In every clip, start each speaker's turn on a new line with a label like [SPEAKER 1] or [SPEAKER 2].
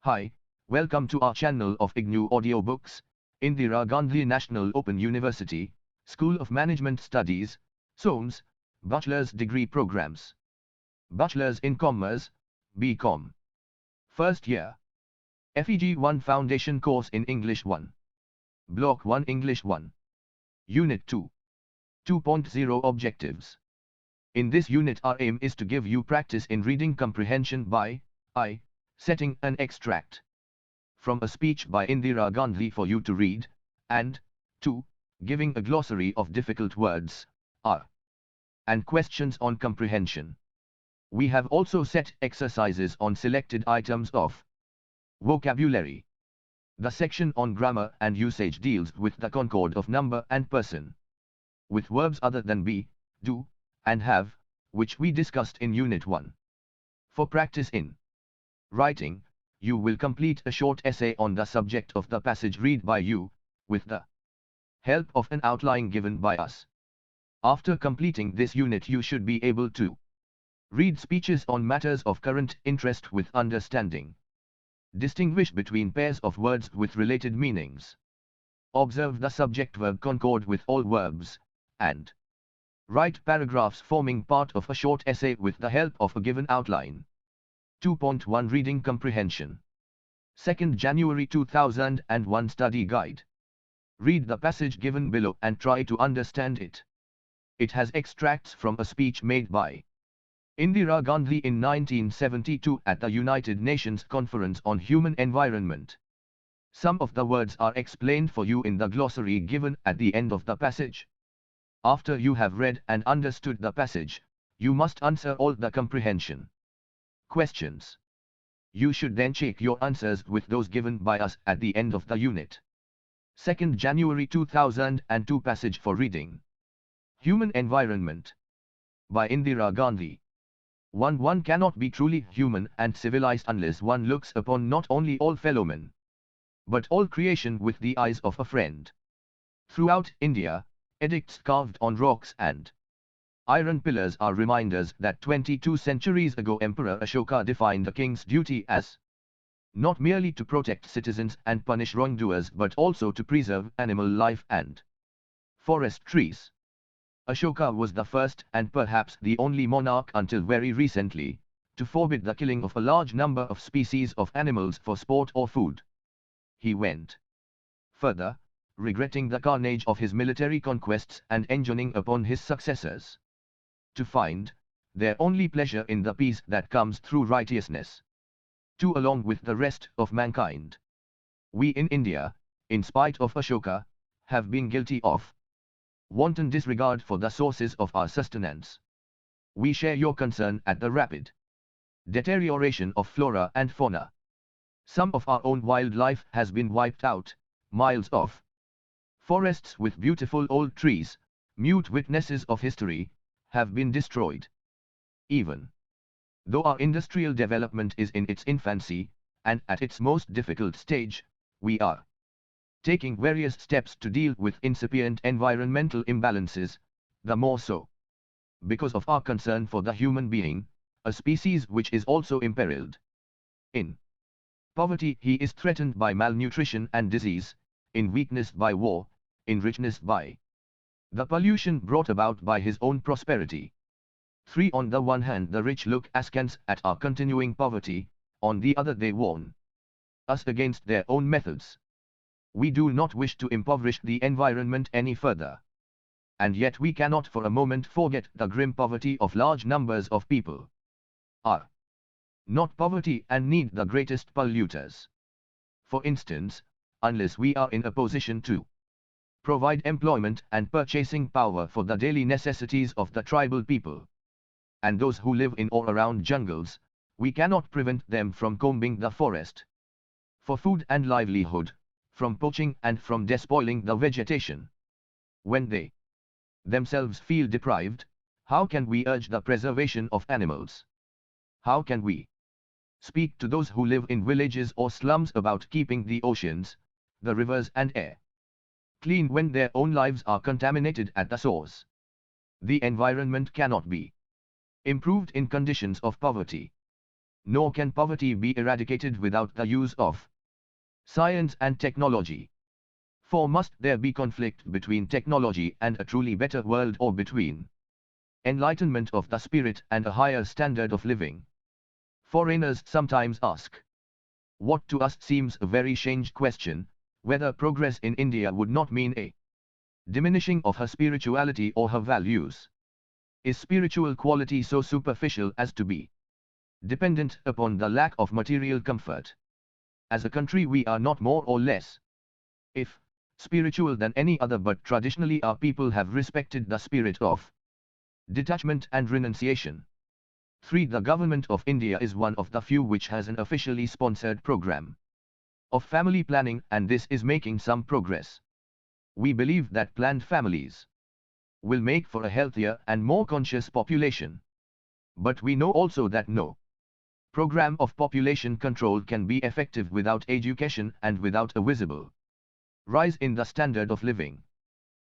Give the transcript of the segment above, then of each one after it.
[SPEAKER 1] Hi, welcome to our channel of IGNOU Audiobooks, Indira Gandhi National Open University, School of Management Studies, SOMS, Bachelor's Degree Programs. Bachelor's in Commerce, BCom. First year. FEG 1 Foundation Course in English 1. Block 1 English 1. Unit 2. 2.0 Objectives. In this unit our aim is to give you practice in reading comprehension by setting an extract from a speech by Indira Gandhi for you to read, and 2. Giving a glossary of difficult words, and questions on comprehension. We have also set exercises on selected items of vocabulary. The section on grammar and usage deals with the concord of number and person, with verbs other than be, do, and have, which we discussed in Unit 1. For practice in writing, you will complete a short essay on the subject of the passage read by you, with the help of an outline given by us. After completing this unit you should be able to read speeches on matters of current interest with understanding, distinguish between pairs of words with related meanings, observe the subject-verb concord with all verbs, and write paragraphs forming part of a short essay with the help of a given outline. 2.1 Reading Comprehension. 2nd January 2001 Study Guide. Read the passage given below and try to understand it. It has extracts from a speech made by Indira Gandhi in 1972 at the United Nations Conference on Human Environment. Some of the words are explained for you in the glossary given at the end of the passage. After you have read and understood the passage, you must answer all the comprehension questions. You should then check your answers with those given by us at the end of the unit. 2nd January 2002 Passage for reading. Human Environment. By Indira Gandhi. One cannot be truly human and civilized unless one looks upon not only all fellowmen, but all creation with the eyes of a friend. Throughout India, edicts carved on rocks and iron pillars are reminders that 22 centuries ago Emperor Ashoka defined the king's duty as not merely to protect citizens and punish wrongdoers but also to preserve animal life and forest trees. Ashoka was the first and perhaps the only monarch until very recently to forbid the killing of a large number of species of animals for sport or food. He went further, regretting the carnage of his military conquests and enjoining upon his successors to find their only pleasure in the peace that comes through righteousness. To along with the rest of mankind, we in India, in spite of Ashoka, have been guilty of wanton disregard for the sources of our sustenance. We share your concern at the rapid deterioration of flora and fauna. Some of our own wildlife has been wiped out, miles of forests with beautiful old trees, mute witnesses of history, have been destroyed. Even though our industrial development is in its infancy, and at its most difficult stage, we are taking various steps to deal with incipient environmental imbalances, the more so because of our concern for the human being, a species which is also imperiled. In poverty he is threatened by malnutrition and disease, in weakness by war, in richness by the pollution brought about by his own prosperity. 3. On the one hand the rich look askance at our continuing poverty, on the other they warn us against their own methods. We do not wish to impoverish the environment any further. And yet we cannot for a moment forget the grim poverty of large numbers of people. Are not poverty and need the greatest polluters. For instance, unless we are in a position to provide employment and purchasing power for the daily necessities of the tribal people and those who live in or around jungles, we cannot prevent them from combing the forest for food and livelihood, from poaching and from despoiling the vegetation. When they themselves feel deprived, how can we urge the preservation of animals? How can we speak to those who live in villages or slums about keeping the oceans, the rivers and air clean when their own lives are contaminated at the source? The environment cannot be improved in conditions of poverty. nor can poverty be eradicated without the use of science and technology. For must there be conflict between technology and a truly better world, or between enlightenment of the spirit and a higher standard of living? Foreigners sometimes ask what to us seems a very strange question, whether progress in India would not mean a diminishing of her spirituality or her values. Is spiritual quality so superficial as to be dependent upon the lack of material comfort? As a country we are not more or less, if spiritual, than any other, but traditionally our people have respected the spirit of detachment and renunciation. 3. The Government of India is one of the few which has an officially sponsored program of family planning, and this is making some progress. We believe that planned families will make for a healthier and more conscious population. But we know also that no program of population control can be effective without education and without a visible rise in the standard of living.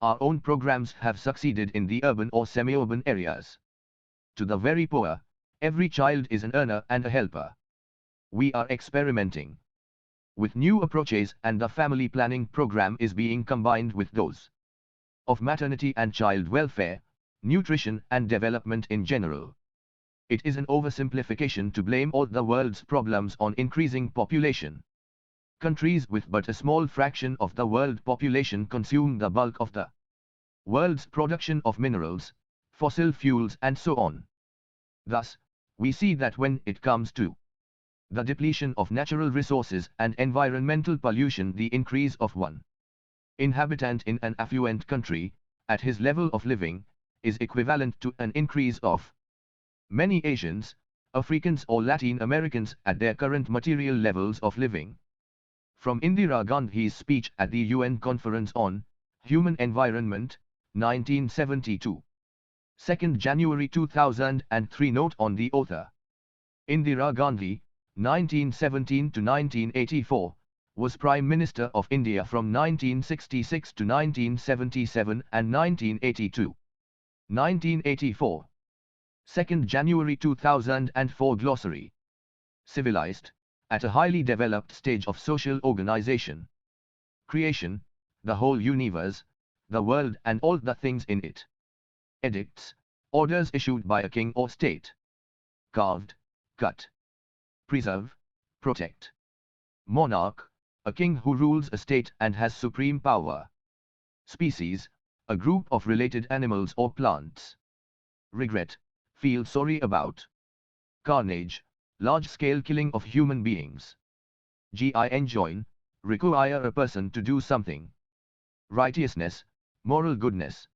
[SPEAKER 1] Our own programs have succeeded in the urban or semi-urban areas. To the very poor, every child is an earner and a helper. We are experimenting with new approaches, and the family planning program is being combined with those of maternity and child welfare, nutrition and development in general. It is an oversimplification to blame all the world's problems on increasing population. Countries with but a small fraction of the world population consume the bulk of the world's production of minerals, fossil fuels and so on. Thus, we see that when it comes to the depletion of natural resources and environmental pollution, the increase of one inhabitant in an affluent country, at his level of living, is equivalent to an increase of many Asians, Africans or Latin Americans at their current material levels of living. From Indira Gandhi's speech at the UN Conference on Human Environment, 1972. 2nd January 2003. Note on the author. Indira Gandhi, 1917 to 1984, was Prime Minister of India from 1966 to 1977 and 1982. 1984. 2nd January 2004. Glossary. Civilized, at a highly developed stage of social organization. Creation, the whole universe, the world and all the things in it. Edicts, orders issued by a king or state. Carved, cut. Preserve, protect. Monarch, a king who rules a state and has supreme power. Species, a group of related animals or plants. Regret, feel sorry about. Carnage, large-scale killing of human beings. Enjoin, require a person to do something. Righteousness, moral goodness.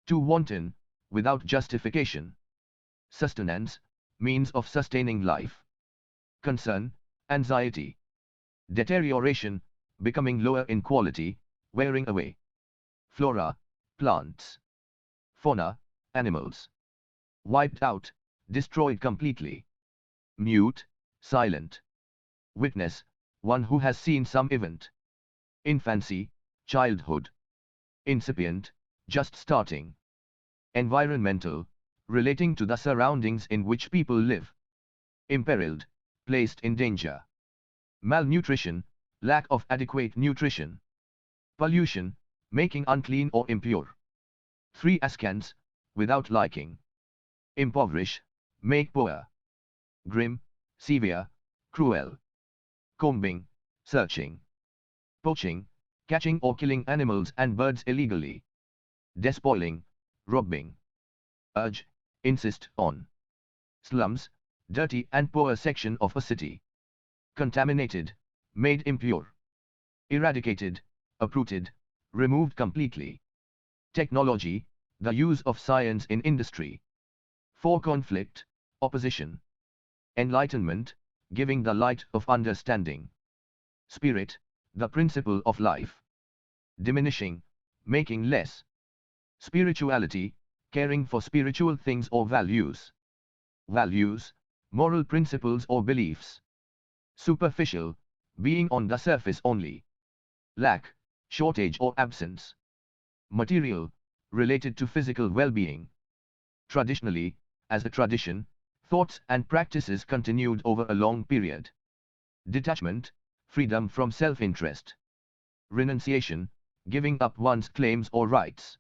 [SPEAKER 1] To wanton, without justification. Sustenance, means of sustaining life. Concern, anxiety. Deterioration, becoming lower in quality, wearing away. Flora, plants. Fauna, animals. Wiped out, destroyed completely. Mute, silent. Witness, one who has seen some event. Infancy, childhood. Incipient, just starting. Environmental, relating to the surroundings in which people live. Imperiled, placed in danger. Malnutrition, lack of adequate nutrition. Pollution, making unclean or impure. 3. Askance, without liking. Impoverish, make poor. Grim, severe, cruel. Combing, searching. Poaching, catching or killing animals and birds illegally. Despoiling, robbing. Urge, insist on. Slums, dirty and poor section of a city. Contaminated, made impure. Eradicated, uprooted, removed completely. Technology, the use of science in industry. 4. Conflict, opposition. Enlightenment, giving the light of understanding. Spirit, the principle of life. Diminishing, making less. Spirituality, caring for spiritual things or values. Values, moral principles or beliefs. Superficial, being on the surface only. Lack, shortage or absence. Material, related to physical well-being. Traditionally, as a tradition, Thoughts and practices continued over a long period. Detachment, freedom from self-interest. Renunciation, giving up one's claims or rights.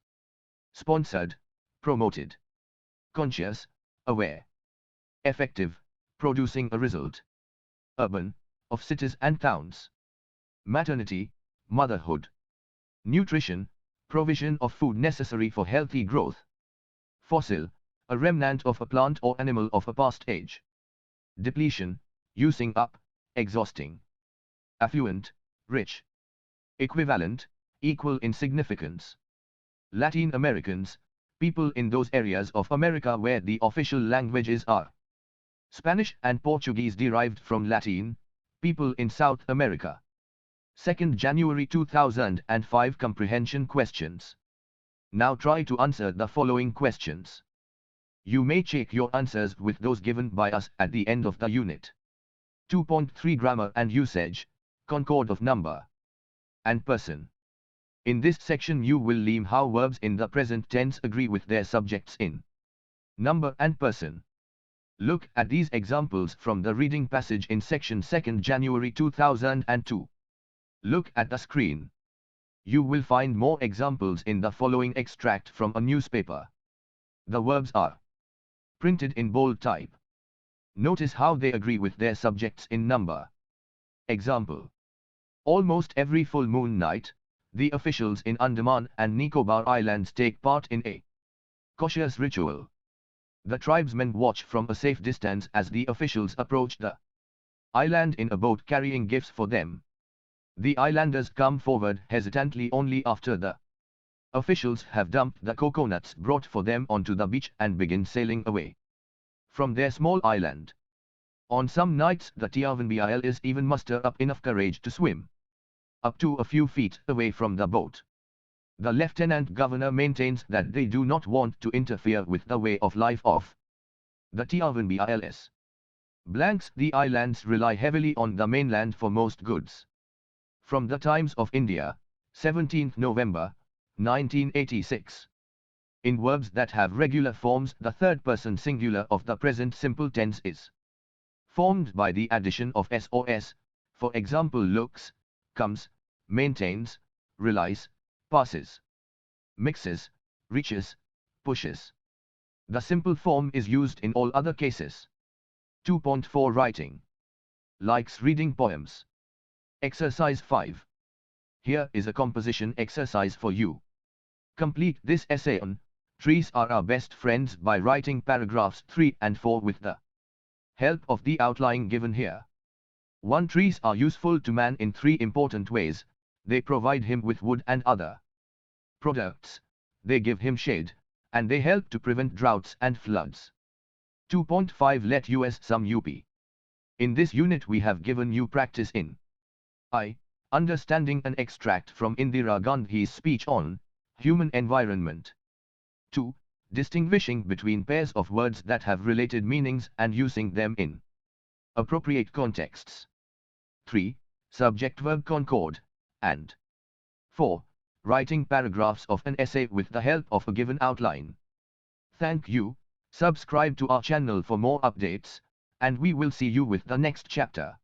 [SPEAKER 1] Sponsored, promoted. Conscious, aware. Effective, producing a result. Urban, of cities and towns. Maternity, motherhood. Nutrition, provision of food necessary for healthy growth. Fossil, a remnant of a plant or animal of a past age. Depletion, using up, exhausting. Affluent, rich. Equivalent, equal in significance. Latin Americans, people in those areas of America where the official languages are. Spanish and Portuguese derived from Latin, people in South America. 2nd January 2005 Comprehension questions. Now try to answer the following questions. You may check your answers with those given by us at the end of the unit. 2.3 Grammar and usage, concord of number and person. In this section you will learn how verbs in the present tense agree with their subjects in number and person. Look at these examples from the reading passage in section 2nd January 2002. Look at the screen. You will find more examples in the following extract from a newspaper. The verbs are printed in bold type. Notice how they agree with their subjects in number. Example. Almost every full moon night, the officials in Andaman and Nicobar Islands take part in a cautious ritual. The tribesmen watch from a safe distance as the officials approach the island in a boat carrying gifts for them. The islanders come forward hesitantly only after the officials have dumped the coconuts brought for them onto the beach and begin sailing away from their small island. On some nights the Tiavanbiles even muster up enough courage to swim up to a few feet away from the boat. The lieutenant governor maintains that they do not want to interfere with the way of life of the Tiavanbiles. Blanks the islands rely heavily on the mainland for most goods. From the Times of India, 17th November, 1986. In verbs that have regular forms, the third person singular of the present simple tense is formed by the addition of s or s, for example looks, comes, maintains, relies, passes, mixes, reaches, pushes. The simple form is used in all other cases. 2.4 Writing. Likes reading poems. Exercise 5. Here is a composition exercise for you. Complete this essay on Trees Are Our Best Friends by writing paragraphs 3 and 4 with the help of the outline given here. 1. Trees are useful to man in 3 important ways. They provide him with wood and other products, they give him shade, and they help to prevent droughts and floods. 2.5 Let us some UP. In this unit we have given you practice in understanding an extract from Indira Gandhi's speech on human environment. 2. Distinguishing between pairs of words that have related meanings and using them in appropriate contexts. 3. Subject-verb concord. And 4. Writing paragraphs of an essay with the help of a given outline. Thank you. Subscribe to our channel for more updates, and we will see you with the next chapter.